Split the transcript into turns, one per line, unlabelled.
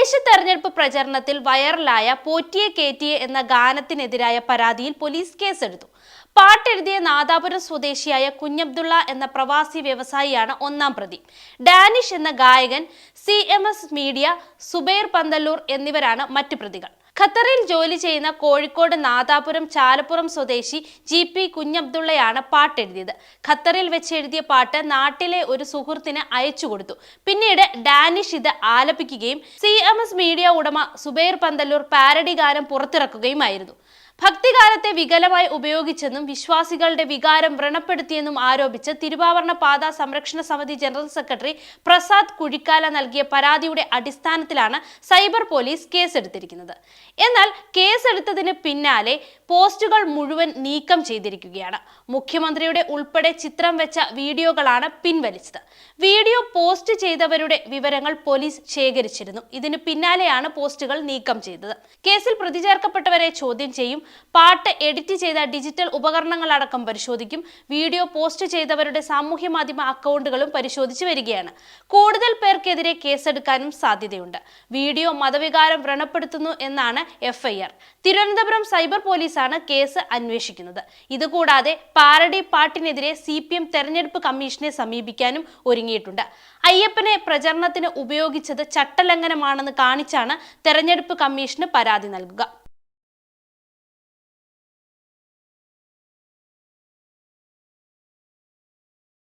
തദ്ദേശ തെരഞ്ഞെടുപ്പ് പ്രചരണത്തിൽ വൈറലായ പോറ്റിയെ കേറ്റിയെ എന്ന ഗാനത്തിനെതിരായ പരാതിയിൽ പോലീസ് കേസെടുത്തു. പാട്ടെഴുതിയ നാദാപുരം സ്വദേശിയായ കുഞ്ഞബ്ദുള്ള എന്ന പ്രവാസി വ്യവസായിയാണ് ഒന്നാം പ്രതി. ഡാനിഷ് എന്ന ഗായകൻ, CMS മീഡിയ, സുബൈർ പന്തല്ലൂർ എന്നിവരാണ് മറ്റു പ്രതികൾ. ഖത്തറിൽ ജോലി ചെയ്യുന്ന കോഴിക്കോട് നാദാപുരം ചാലപ്പുറം സ്വദേശി GP കുഞ്ഞബ്ദുള്ളയാണ് പാട്ടെഴുതിയത്. ഖത്തറിൽ വെച്ച് എഴുതിയ പാട്ട് നാട്ടിലെ ഒരു സുഹൃത്തിന് അയച്ചു കൊടുത്തു. പിന്നീട് ഡാനിഷ് ഇത് ആലപിക്കുകയും CMS മീഡിയ ഉടമ സുബൈർ പന്തല്ലൂർ പാരഡി ഗാനം പുറത്തിറക്കുകയുമായിരുന്നു. ഭക്തിഗാനത്തെ വികലമായി ഉപയോഗിച്ചെന്നും വിശ്വാസികളുടെ വികാരം വ്രണപ്പെടുത്തിയെന്നും ആരോപിച്ച് തിരുവാഭരണ പാത സംരക്ഷണ സമിതി ജനറൽ സെക്രട്ടറി പ്രസാദ് കുഴിക്കാല നൽകിയ പരാതിയുടെ അടിസ്ഥാനത്തിലാണ് സൈബർ പോലീസ് കേസെടുത്തിരിക്കുന്നത്. എന്നാൽ കേസെടുത്തതിന് പിന്നാലെ പോസ്റ്റുകൾ മുഴുവൻ നീക്കം ചെയ്തിരിക്കുകയാണ്. മുഖ്യമന്ത്രിയുടെ ഉൾപ്പെടെ ചിത്രം വെച്ച വീഡിയോകളാണ് പിൻവലിച്ചത്. വീഡിയോ പോസ്റ്റ് ചെയ്തവരുടെ വിവരങ്ങൾ പോലീസ് ശേഖരിച്ചിരുന്നു. ഇതിന് പിന്നാലെയാണ് പോസ്റ്റുകൾ നീക്കം ചെയ്തത്. കേസിൽ പ്രതി ചേർക്കപ്പെട്ടവരെ ചോദ്യം ചെയ്യും. പാട്ട് എഡിറ്റ് ചെയ്ത ഡിജിറ്റൽ ഉപകരണങ്ങളടക്കം പരിശോധിക്കും. വീഡിയോ പോസ്റ്റ് ചെയ്തവരുടെ സാമൂഹ്യ മാധ്യമ അക്കൗണ്ടുകളും പരിശോധിച്ചു വരികയാണ്. കൂടുതൽ പേർക്കെതിരെ കേസെടുക്കാനും സാധ്യതയുണ്ട്. വീഡിയോ മതവികാരം വ്രണപ്പെടുത്തുന്നു എന്നാണ് FIR. തിരുവനന്തപുരം സൈബർ പോലീസാണ് കേസ് അന്വേഷിക്കുന്നത്. ഇതുകൂടാതെ പാരഡി പാട്ടിനെതിരെ CPM തെരഞ്ഞെടുപ്പ് കമ്മീഷനെ സമീപിക്കാനും ഒരുങ്ങിയിട്ടുണ്ട്. അയ്യപ്പനെ പ്രചരണത്തിന് ഉപയോഗിച്ചത് ചട്ടലംഘനമാണെന്ന് കാണിച്ചാണ് തെരഞ്ഞെടുപ്പ് കമ്മീഷന് പരാതി നൽകുക.